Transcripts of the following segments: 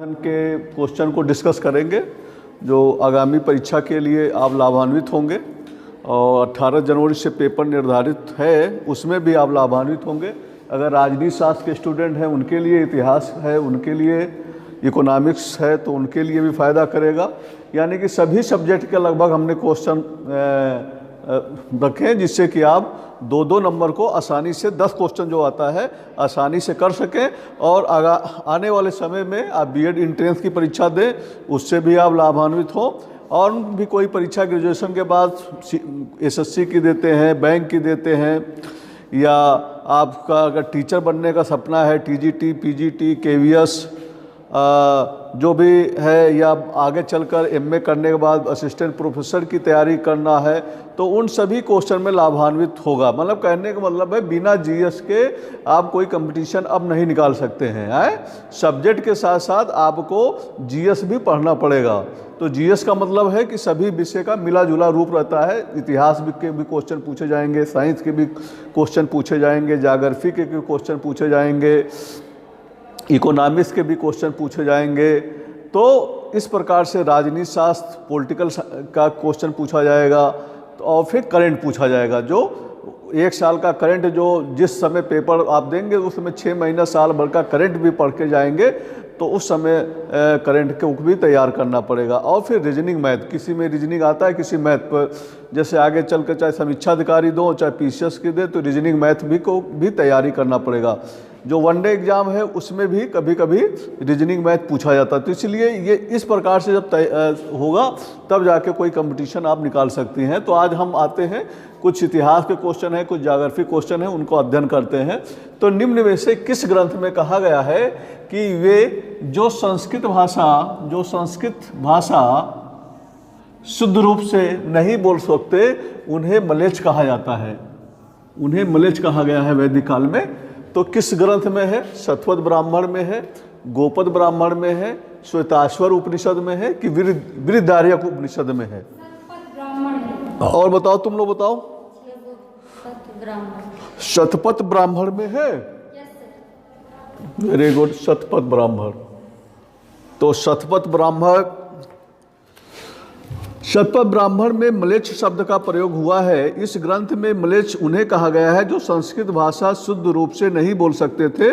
के क्वेश्चन को डिस्कस करेंगे जो आगामी परीक्षा के लिए आप लाभान्वित होंगे और 18 जनवरी से पेपर निर्धारित है, उसमें भी आप लाभान्वित होंगे। अगर राजनीति शास्त्र के स्टूडेंट हैं उनके लिए इतिहास है, उनके लिए इकोनॉमिक्स है, तो उनके लिए भी फ़ायदा करेगा। यानी कि सभी सब्जेक्ट के लगभग हमने क्वेश्चन रखे हैं जिससे कि आप 2-2 नंबर को आसानी से 10 क्वेश्चन जो आता है आसानी से कर सकें और आने वाले समय में आप बीएड एंट्रेंस की परीक्षा दें, उससे भी आप लाभान्वित हों। और भी कोई परीक्षा ग्रेजुएशन के बाद एसएससी की देते हैं, बैंक की देते हैं, या आपका अगर टीचर बनने का सपना है, टीजीटी, पीजीटी, केवीएस जो भी है, या आगे चलकर एमए करने के बाद असिस्टेंट प्रोफेसर की तैयारी करना है, तो उन सभी क्वेश्चन में लाभान्वित होगा। मतलब कहने का मतलब है बिना जीएस के आप कोई कंपटीशन अब नहीं निकाल सकते हैं। सब्जेक्ट के साथ साथ आपको जीएस भी पढ़ना पड़ेगा। तो जीएस का मतलब है कि सभी विषय का मिला जुला रूप रहता है। इतिहास के भी क्वेश्चन पूछे जाएंगे, साइंस के भी क्वेश्चन पूछे जाएंगे, ज्योग्राफी के भी क्वेश्चन पूछे जाएंगे, इकोनॉमिक्स के भी क्वेश्चन पूछे जाएंगे। तो इस प्रकार से राजनीति शास्त्र, पॉलिटिकल का क्वेश्चन पूछा जाएगा और फिर करंट पूछा जाएगा। जो 1 साल का करंट जो जिस समय पेपर आप देंगे उस समय 6 महीना साल भर का करंट भी पढ़ के जाएंगे, तो उस समय करंट को भी तैयार करना पड़ेगा। और फिर रीजनिंग मैथ, किसी में रीजनिंग आता है, किसी मैथ पर, जैसे आगे चल कर चाहे समीक्षा अधिकारी दो चाहे पीसीएस की दे, तो रीजनिंग मैथ भी को भी तैयारी करना पड़ेगा। जो वनडे एग्जाम है उसमें भी कभी कभी रीजनिंग मैथ पूछा जाता है। तो इसलिए ये इस प्रकार से जब होगा तब जाके कोई कंपटीशन आप निकाल सकती हैं। तो आज हम आते हैं, कुछ इतिहास के क्वेश्चन हैं, कुछ ज्योग्राफी क्वेश्चन हैं, उनको अध्ययन करते हैं। तो निम्न में से किस ग्रंथ में कहा गया है कि वे जो संस्कृत भाषा शुद्ध रूप से नहीं बोल सकते उन्हें मलेच्छ कहा जाता है। उन्हें मलेच्छ कहा गया है वैदिक काल में। तो किस ग्रंथ में है? शतपथ ब्राह्मण में है, गोपद ब्राह्मण में है, श्वेताश्वर उपनिषद में है कि बृहदारण्यक उपनिषद में है? और बताओ, तुम लोग बताओ। शतपथ ब्राह्मण में है। Very good, Shatapatha Brahmana. तो शतपथ ब्राह्मण में मलेच्छ शब्द का प्रयोग हुआ है। इस ग्रंथ में मलेच्छ उन्हें कहा गया है जो संस्कृत भाषा शुद्ध रूप से नहीं बोल सकते थे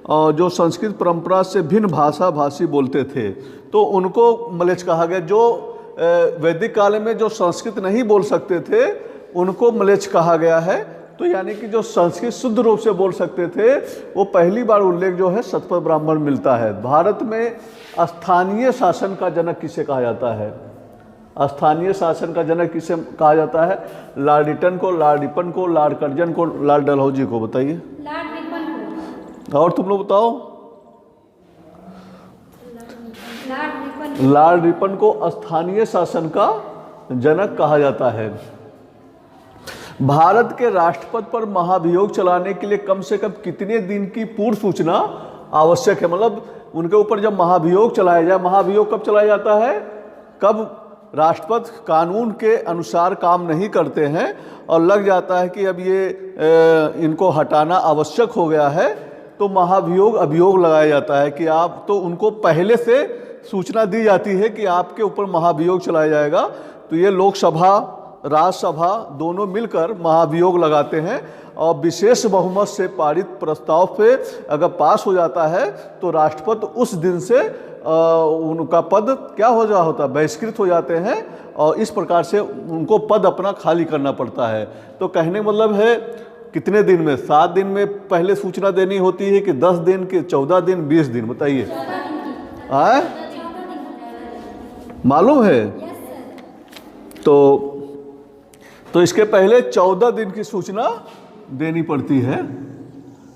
और जो संस्कृत परंपरा से भिन्न भाषा भाषी बोलते थे, तो उनको मलेच्छ कहा गया। जो वैदिक काल में जो संस्कृत नहीं बोल सकते थे उनको मलेच्छ कहा गया है। तो यानी कि जो संस्कृत शुद्ध रूप से बोल सकते थे वो पहली बार उल्लेख जो है शतपथ ब्राह्मण मिलता है। भारत में स्थानीय शासन का जनक किसे कहा जाता है? स्थानीय शासन का जनक किसे कहा जाता है? लॉर्ड रिटन को, लॉर्ड रिपन को, लॉर्ड कर्जन को, लॉर्ड डलहौजी को। बताइए। लॉर्ड रिपन को। और तुम लोग बताओ। लॉर्ड रिपन को स्थानीय शासन का जनक कहा जाता है। भारत के राष्ट्रपति पर महाभियोग चलाने के लिए कम से कम कितने दिन की पूर्व सूचना आवश्यक है? मतलब उनके ऊपर जब महाभियोग चलाया जाए, महाभियोग कब चलाया जाता है? कब राष्ट्रपति कानून के अनुसार काम नहीं करते हैं और लग जाता है कि अब ये इनको हटाना आवश्यक हो गया है, तो महाभियोग अभियोग लगाया जाता है कि आप, तो उनको पहले से सूचना दी जाती है कि आपके ऊपर महाभियोग चलाया जाएगा। तो ये लोकसभा, राज्यसभा दोनों मिलकर महाभियोग लगाते हैं और विशेष बहुमत से पारित प्रस्ताव पे अगर पास हो जाता है तो राष्ट्रपति उस दिन से उनका पद क्या होता है? बहिष्कृत हो जाते हैं और इस प्रकार से उनको पद अपना खाली करना पड़ता है। तो कहने का मतलब है कितने दिन में? 7 दिन में पहले सूचना देनी होती है कि 10 दिन के 14 दिन 20 दिन? बताइए। मालूम है? तो इसके पहले 14 दिन की सूचना देनी पड़ती है।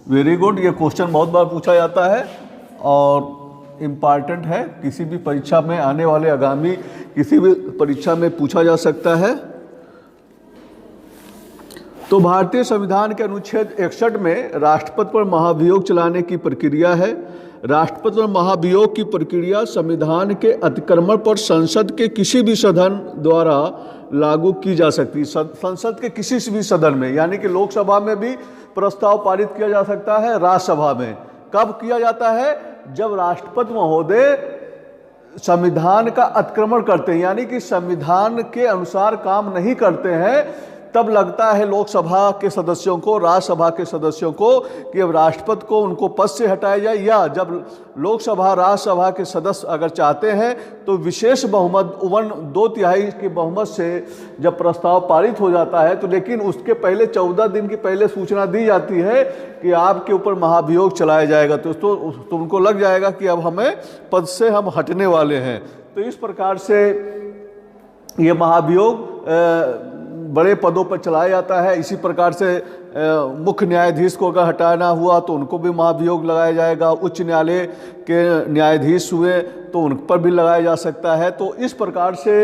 Very good. ये क्वेश्चन बहुत बार पूछा जाता है और इम्पॉर्टेंट है, किसी भी परीक्षा में, आने वाले आगामी किसी भी परीक्षा में पूछा जा सकता है। तो भारतीय संविधान के अनुच्छेद 61 में राष्ट्रपति पर महाभियोग चलाने की प्रक्रिया है। राष्ट्रपति पर महाभियोग की प्रक्रिया संविधान के अतिक्रमण पर संसद के किसी भी सदन द्वारा लागू की जा सकती है। संसद के किसी भी सदन में, यानी कि लोकसभा में भी प्रस्ताव पारित किया जा सकता है, राज्यसभा में, कब किया जाता है? जब राष्ट्रपति महोदय संविधान का अतिक्रमण करते हैं, यानी कि संविधान के अनुसार काम नहीं करते हैं, तब लगता है लोकसभा के सदस्यों को, राज्यसभा के सदस्यों को कि अब राष्ट्रपति को उनको पद से हटाया जाए, या जब लोकसभा राज्यसभा के सदस्य अगर चाहते हैं तो विशेष बहुमत 2/3 के बहुमत से जब प्रस्ताव पारित हो जाता है, तो लेकिन उसके पहले 14 दिन की पहले सूचना दी जाती है कि आपके ऊपर महाभियोग चलाया जाएगा, तो उनको लग जाएगा कि अब हमें पद से हम हटने वाले हैं। तो इस प्रकार से ये महाभियोग बड़े पदों पर चलाया जाता है। इसी प्रकार से मुख्य न्यायाधीश को अगर हटाना हुआ तो उनको भी महाभियोग लगाया जाएगा। उच्च न्यायालय के न्यायाधीश हुए तो उन पर भी लगाया जा सकता है। तो इस प्रकार से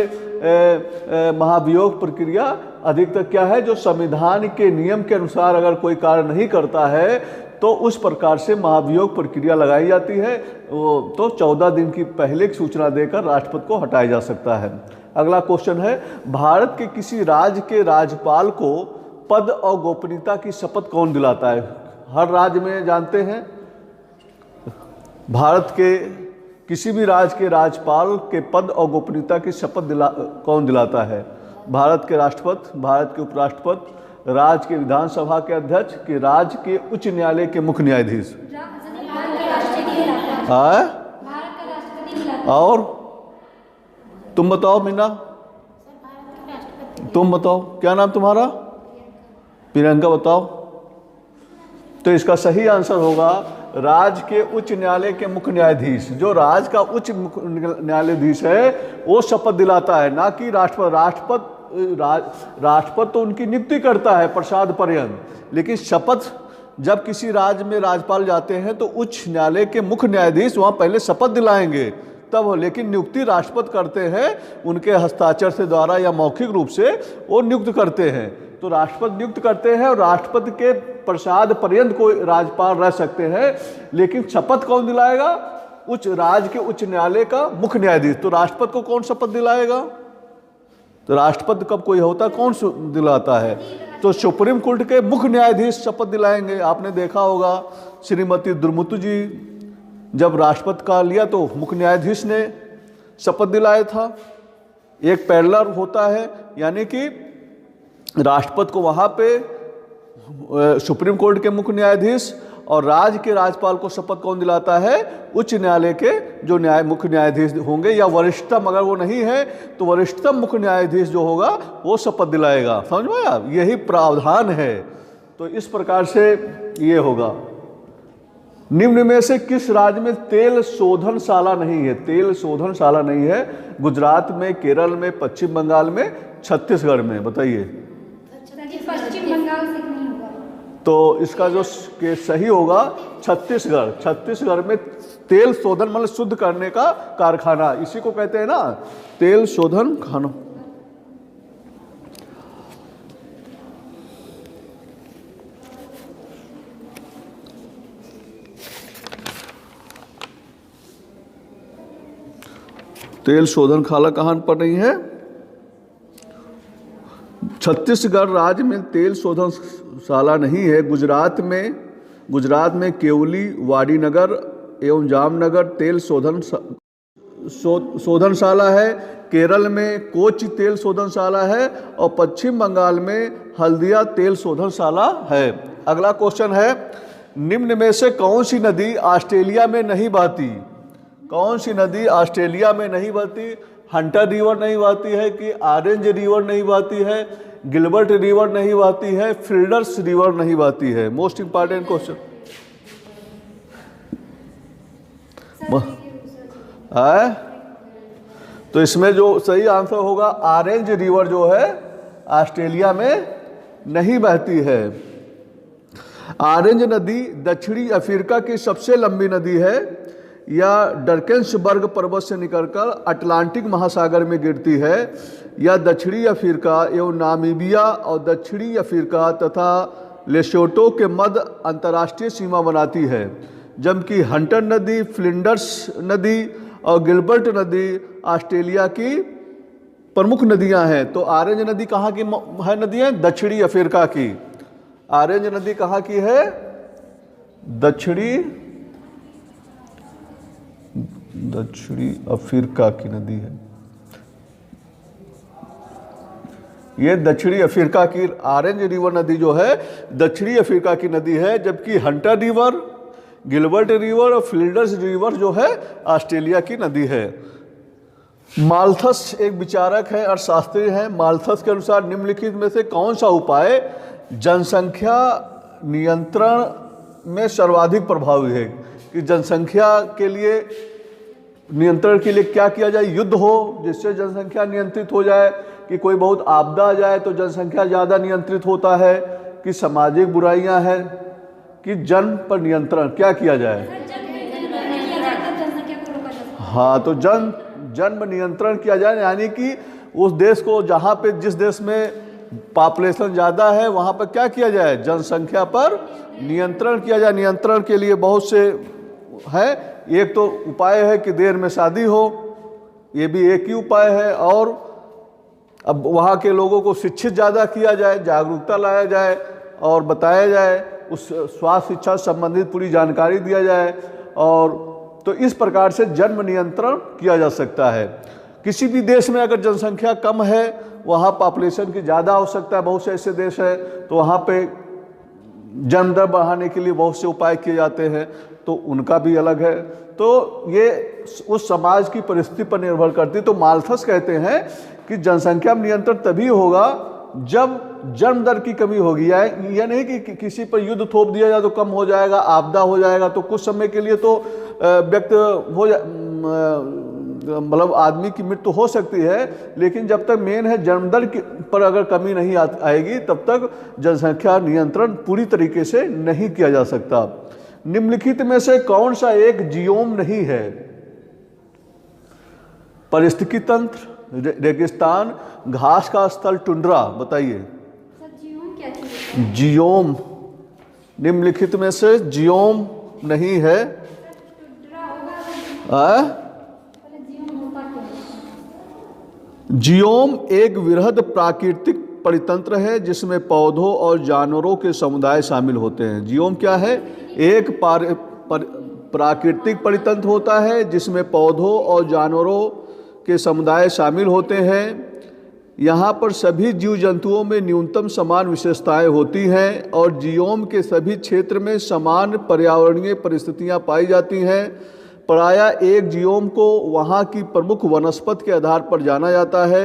महाभियोग प्रक्रिया अधिकतर क्या है, जो संविधान के नियम के अनुसार अगर कोई कार्य नहीं करता है तो उस प्रकार से महाभियोग प्रक्रिया लगाई जाती है। तो 14 दिन की पहले की सूचना देकर राष्ट्रपति को हटाया जा सकता है। अगला क्वेश्चन है, भारत के किसी राज्य के राज्यपाल को पद और गोपनीयता की शपथ कौन दिलाता है? हर राज्य में जानते हैं, भारत के किसी भी राज्य के राज्यपाल के पद और गोपनीयता की शपथ कौन दिलाता है? भारत के राष्ट्रपति, भारत के उपराष्ट्रपति, राज्य के विधानसभा के अध्यक्ष, कि राज्य के उच्च न्यायालय के मुख्य न्यायाधीश? और तुम बताओ मीना, तुम बताओ, क्या नाम तुम्हारा? प्रियंका, बताओ। तो इसका सही आंसर होगा राज्य के उच्च न्यायालय के मुख्य न्यायाधीश। जो राज्य का उच्च न्यायाधीश है वो शपथ दिलाता है, ना कि राष्ट्रपति। राष्ट्रपति तो उनकी नियुक्ति करता है प्रसाद पर्यंत, लेकिन शपथ जब किसी राज्य में राज्यपाल जाते हैं तो उच्च न्यायालय के मुख्य न्यायाधीश वहाँ पहले शपथ दिलाएंगे तब, लेकिन नियुक्ति राष्ट्रपति करते हैं, उनके हस्ताक्षर से द्वारा या मौखिक रूप से वो नियुक्त करते हैं। तो राष्ट्रपति नियुक्त करते हैं और राष्ट्रपति के प्रसाद पर्यंत कोई राज्यपाल रह सकते हैं, लेकिन शपथ कौन दिलाएगा? राज्य के उच्च न्यायालय का मुख्य न्यायाधीश। तो राष्ट्रपति को कौन शपथ दिलाएगा? तो राष्ट्रपति कब कोई होता है, कौन दिलाता है? तो सुप्रीम कोर्ट के मुख्य न्यायाधीश शपथ दिलाएंगे। आपने देखा होगा श्रीमती दुर्मुतु जी जब राष्ट्रपति का लिया तो मुख्य न्यायाधीश ने शपथ दिलाया था। एक पैरेलल होता है, यानी कि राष्ट्रपति को वहाँ पे सुप्रीम कोर्ट के मुख्य न्यायाधीश, और राज्य के राज्यपाल को शपथ कौन दिलाता है? उच्च न्यायालय के जो मुख्य न्यायाधीश होंगे, या वरिष्ठतम अगर वो नहीं है तो वरिष्ठतम मुख्य न्यायाधीश जो होगा वो शपथ दिलाएगा। समझ में आया? यही प्रावधान है। तो इस प्रकार से ये होगा। निम्न में से किस राज्य में तेल शोधनशाला नहीं है? तेल शोधनशाला नहीं है। गुजरात में, केरल में, पश्चिम बंगाल में, छत्तीसगढ़ में? बताइए। पश्चिम बंगाल से नहीं होगा, तो इसका जो सही होगा छत्तीसगढ़। छत्तीसगढ़ में तेल शोधन मतलब शुद्ध करने का कारखाना, इसी को कहते हैं ना तेल शोधन खाना। तेल शोधन खाला कहाँ पर नहीं है? छत्तीसगढ़ राज्य में तेल शोधनशाला नहीं है। गुजरात में केवली, वाडीनगर एवं जामनगर तेल शोधनशाला है। केरल में कोच्चि तेल शोधनशाला है और पश्चिम बंगाल में हल्दिया तेल शोधनशाला है। अगला क्वेश्चन है, निम्न में से कौन सी नदी ऑस्ट्रेलिया में नहीं बहती? कौन सी नदी ऑस्ट्रेलिया में नहीं बहती? हंटर रिवर नहीं बहती है कि ऑरेंज रिवर नहीं बहती है, गिलबर्ट रिवर नहीं बहती है, फिल्डर्स रिवर नहीं बहती है? मोस्ट इंपॉर्टेंट क्वेश्चन है। तो इसमें जो सही आंसर होगा ऑरेंज रिवर जो है ऑस्ट्रेलिया में नहीं बहती है। ऑरेंज नदी दक्षिणी अफ्रीका की सबसे लंबी नदी है। या डरकेंसबर्ग पर्वत से निकलकर अटलांटिक महासागर में गिरती है, या दक्षिणी अफ्रीका एवं नामीबिया और दक्षिणी अफ्रीका तथा लेसोटो के मध्य अंतर्राष्ट्रीय सीमा बनाती है। जबकि हंटर नदी, फ्लिंडर्स नदी और गिलबर्ट नदी ऑस्ट्रेलिया की प्रमुख नदियां हैं। तो ऑरेंज नदी कहाँ की है? नदियाँ दक्षिणी अफ्रीका की। ऑरेंज नदी कहाँ की है? दक्षिणी दक्षिणी अफ्रीका की नदी है। ये दक्षिणी अफ्रीका की ऑरेंज रिवर नदी जो है दक्षिणी अफ्रीका की नदी है, जबकि हंटर रिवर, गिलबर्ट रिवर और फिल्डर्स रिवर जो है ऑस्ट्रेलिया की नदी है। माल्थस एक विचारक है, अर्थशास्त्री हैं। माल्थस के अनुसार निम्नलिखित में से कौन सा उपाय जनसंख्या नियंत्रण में सर्वाधिक प्रभावी है? कि जनसंख्या के लिए नियंत्रण के लिए क्या किया जाए? युद्ध हो जिससे जनसंख्या नियंत्रित हो जाए, कि कोई बहुत आपदा आ जाए तो जनसंख्या ज़्यादा नियंत्रित होता है, कि सामाजिक बुराइयां हैं, कि जन्म पर नियंत्रण क्या किया जाए? हाँ, तो जन्म नियंत्रण किया जाए, यानी कि उस देश को जहाँ पे जिस देश में पॉपुलेशन ज़्यादा है वहाँ पर क्या किया जाए? जनसंख्या पर नियंत्रण किया जाए। नियंत्रण के लिए बहुत से है। एक तो उपाय है कि देर में शादी हो, ये भी एक ही उपाय है। और अब वहाँ के लोगों को शिक्षित ज़्यादा किया जाए, जागरूकता लाया जाए और बताया जाए, उस स्वास्थ्य शिक्षा संबंधित पूरी जानकारी दिया जाए। और तो इस प्रकार से जन्म नियंत्रण किया जा सकता है। किसी भी देश में अगर जनसंख्या कम है, वहाँ पॉपुलेशन की ज़्यादा आवश्यकता है, बहुत से ऐसे देश हैं तो वहाँ पे जन्म दर बढ़ाने के लिए बहुत से उपाय किए जाते हैं, तो उनका भी अलग है। तो ये उस समाज की परिस्थिति पर निर्भर करती है। तो माल्थस कहते हैं कि जनसंख्या में नियंत्रण तभी होगा जब जन्म दर की कमी होगी। यह नहीं कि किसी पर युद्ध थोप दिया जाए तो कम हो जाएगा, आपदा हो जाएगा तो कुछ समय के लिए तो व्यक्त हो मतलब आदमी की मृत्यु हो सकती है, लेकिन जब तक मेन है जन्म दर पर अगर कमी नहीं आएगी तब तक जनसंख्या नियंत्रण पूरी तरीके से नहीं किया जा सकता। निम्नलिखित में से कौन सा एक जियोम नहीं है? पारिस्थितिकी तंत्र, रेगिस्तान, घास का स्थल, टुंड्रा। बताइए। जियोम क्या चीज़ है? जियोम निम्नलिखित में से जियोम नहीं है। जियोम एक वृहद प्राकृतिक परितंत्र है जिसमें पौधों और जानवरों के समुदाय शामिल होते हैं। जियोम क्या है? एक प्राकृतिक परितंत्र होता है जिसमें पौधों और जानवरों के समुदाय शामिल होते हैं। यहाँ पर सभी जीव जंतुओं में न्यूनतम समान विशेषताएं होती हैं और जियोम के सभी क्षेत्र में समान पर्यावरणीय परिस्थितियाँ पाई जाती हैं। प्रायः एक जियोम को वहाँ की प्रमुख वनस्पति के आधार पर जाना जाता है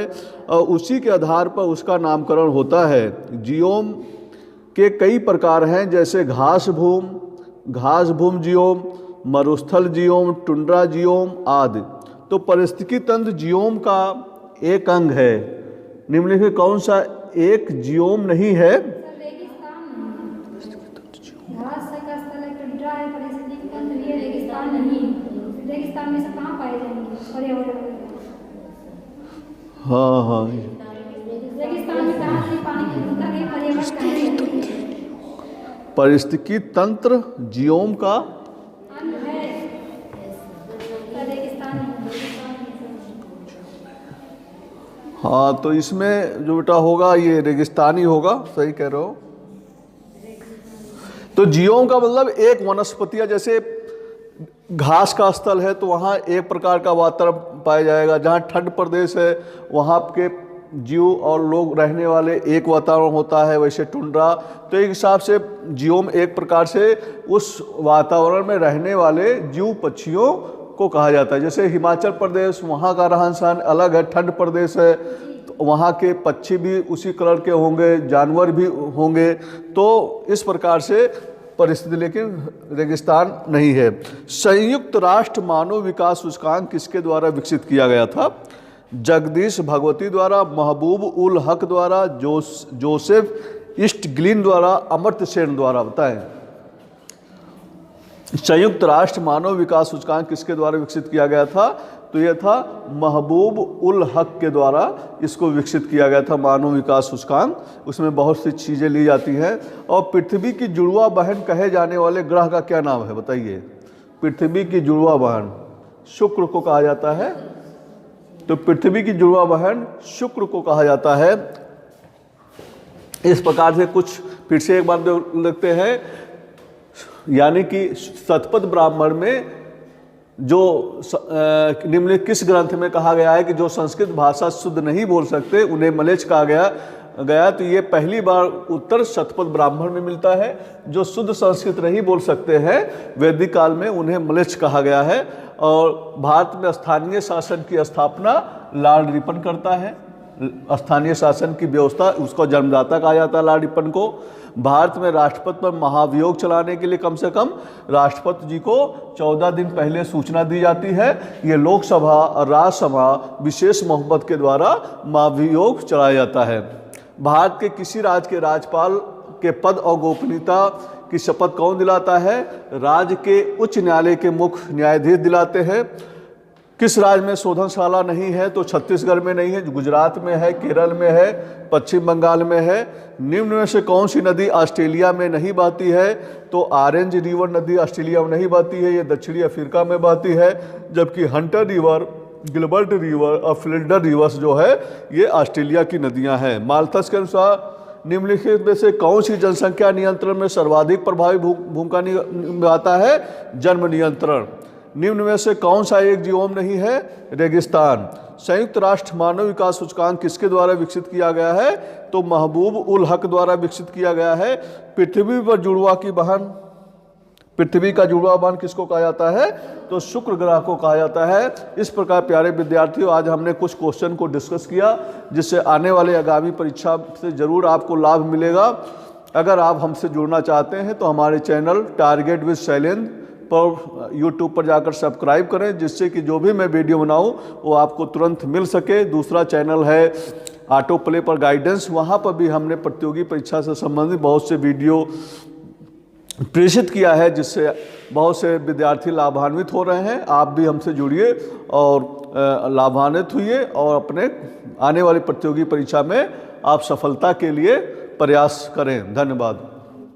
और उसी के आधार पर उसका नामकरण होता है। जियोम के कई प्रकार हैं, जैसे घास भूम जियोम, मरुस्थल जियोम, टुंड्रा जियोम आदि। तो पारिस्थितिकी तंत्र जियोम का एक अंग है। निम्नलिखित कौन सा एक जियोम नहीं है? रेगिस्तान में से कहाँ पाए जाएंगे? हाँ रेगिस्तान में कहाँ से पानी की पर्यावरण? पारिस्थितिकी तंत्र जियोम का अंग है। रेगिस्तान। हाँ, तो इसमें जो बेटा होगा ये रेगिस्तानी होगा। सही कह रहे हो। तो जियोम का मतलब एक वनस्पति, जैसे घास का स्थल है तो वहाँ एक प्रकार का वातावरण पाया जाएगा। जहाँ ठंड प्रदेश है वहाँ के जीव और लोग रहने वाले एक वातावरण होता है। वैसे टुंड्रा, तो एक हिसाब से जियोम एक प्रकार से उस वातावरण में रहने वाले जीव पक्षियों को कहा जाता है। जैसे हिमाचल प्रदेश, वहाँ का रहन सहन अलग है, ठंड प्रदेश है, तो वहाँ के पक्षी भी उसी कलर के होंगे, जानवर भी होंगे। तो इस प्रकार से परिस्थिति, लेकिन रेगिस्तान नहीं है। संयुक्त राष्ट्र मानव विकास सूचकांक किसके द्वारा विकसित किया गया था? जगदीश भगवती द्वारा, महबूब उल हक द्वारा, जोसेफ ईस्टग्लिन द्वारा, अमर्त्य सेन द्वारा। बताएं। संयुक्त राष्ट्र मानव विकास सूचकांक किसके द्वारा विकसित किया गया था? तो यह था महबूब उल हक के द्वारा इसको विकसित किया गया था, मानव विकास सूचकांक। उसमें बहुत सी चीज़ें ली जाती हैं। और पृथ्वी की जुड़वा बहन कहे जाने वाले ग्रह का क्या नाम है? बताइए। पृथ्वी की जुड़वा बहन शुक्र को कहा जाता है। तो पृथ्वी की जुड़वा बहन शुक्र को कहा जाता है। इस प्रकार से कुछ फिर से एक बार देखते हैं, यानी कि शतपथ ब्राह्मण में जो निम्नलिखित किस ग्रंथ में कहा गया है कि जो संस्कृत भाषा शुद्ध नहीं बोल सकते उन्हें मलेच्छ कहा गया। तो ये पहली बार उत्तर शतपथ ब्राह्मण में मिलता है। जो शुद्ध संस्कृत नहीं बोल सकते हैं वैदिक काल में उन्हें मलेच्छ कहा गया है। और भारत में स्थानीय शासन की स्थापना लॉर्ड रिपन करता है। स्थानीय शासन की व्यवस्था उसको जन्मदाता कहा जाता है लॉर्ड रिपन को। भारत में राष्ट्रपति पर महाभियोग चलाने के लिए कम से कम राष्ट्रपति जी को 14 दिन पहले सूचना दी जाती है। ये लोकसभा और राज्यसभा विशेष मोहब्बत के द्वारा महाभियोग चलाया जाता है। भारत के किसी राज्य के राज्यपाल के पद और गोपनीयता की शपथ कौन दिलाता है? राज्य के उच्च न्यायालय के मुख्य न्यायाधीश दिलाते हैं। किस राज्य में शोधनशाला नहीं है? तो छत्तीसगढ़ में नहीं है, गुजरात में है, केरल में है, पश्चिम बंगाल में है। निम्न में से कौन सी नदी ऑस्ट्रेलिया में नहीं बहती है? तो ऑरेंज रिवर नदी ऑस्ट्रेलिया में नहीं बहती है, ये दक्षिणी अफ्रीका में बहती है। जबकि हंटर रिवर, गिलबर्ट रिवर और फ्लिंडर रिवर्स जो है ये ऑस्ट्रेलिया की नदियां हैं। माल्थस के अनुसार निम्नलिखित में से कौन सी जनसंख्या नियंत्रण में सर्वाधिक प्रभावी भूमिका निभाता है? जन्म नियंत्रण। निम्न में से कौन सा एक जीवोम नहीं है? रेगिस्तान। संयुक्त राष्ट्र मानव विकास सूचकांक किसके द्वारा विकसित किया गया है? तो महबूब उल हक द्वारा विकसित किया गया है। पृथ्वी पर जुड़वा की बहन, पृथ्वी का जुड़वा बहन किसको कहा जाता है? तो शुक्र ग्रह को कहा जाता है। इस प्रकार प्यारे विद्यार्थियों, आज हमने कुछ क्वेश्चन को डिस्कस किया जिससे आने वाले आगामी परीक्षा से जरूर आपको लाभ मिलेगा। अगर आप हमसे जुड़ना चाहते हैं तो हमारे चैनल टारगेट विद शैलेंद्र पर यूट्यूब पर जाकर सब्सक्राइब करें, जिससे कि जो भी मैं वीडियो बनाऊं वो आपको तुरंत मिल सके। दूसरा चैनल है ऑटो प्ले पर गाइडेंस, वहाँ पर भी हमने प्रतियोगी परीक्षा से संबंधित बहुत से वीडियो प्रेषित किया है, जिससे बहुत से विद्यार्थी लाभान्वित हो रहे हैं। आप भी हमसे जुड़िए और लाभान्वित हुइए और अपने आने वाली प्रतियोगी परीक्षा में आप सफलता के लिए प्रयास करें। धन्यवाद।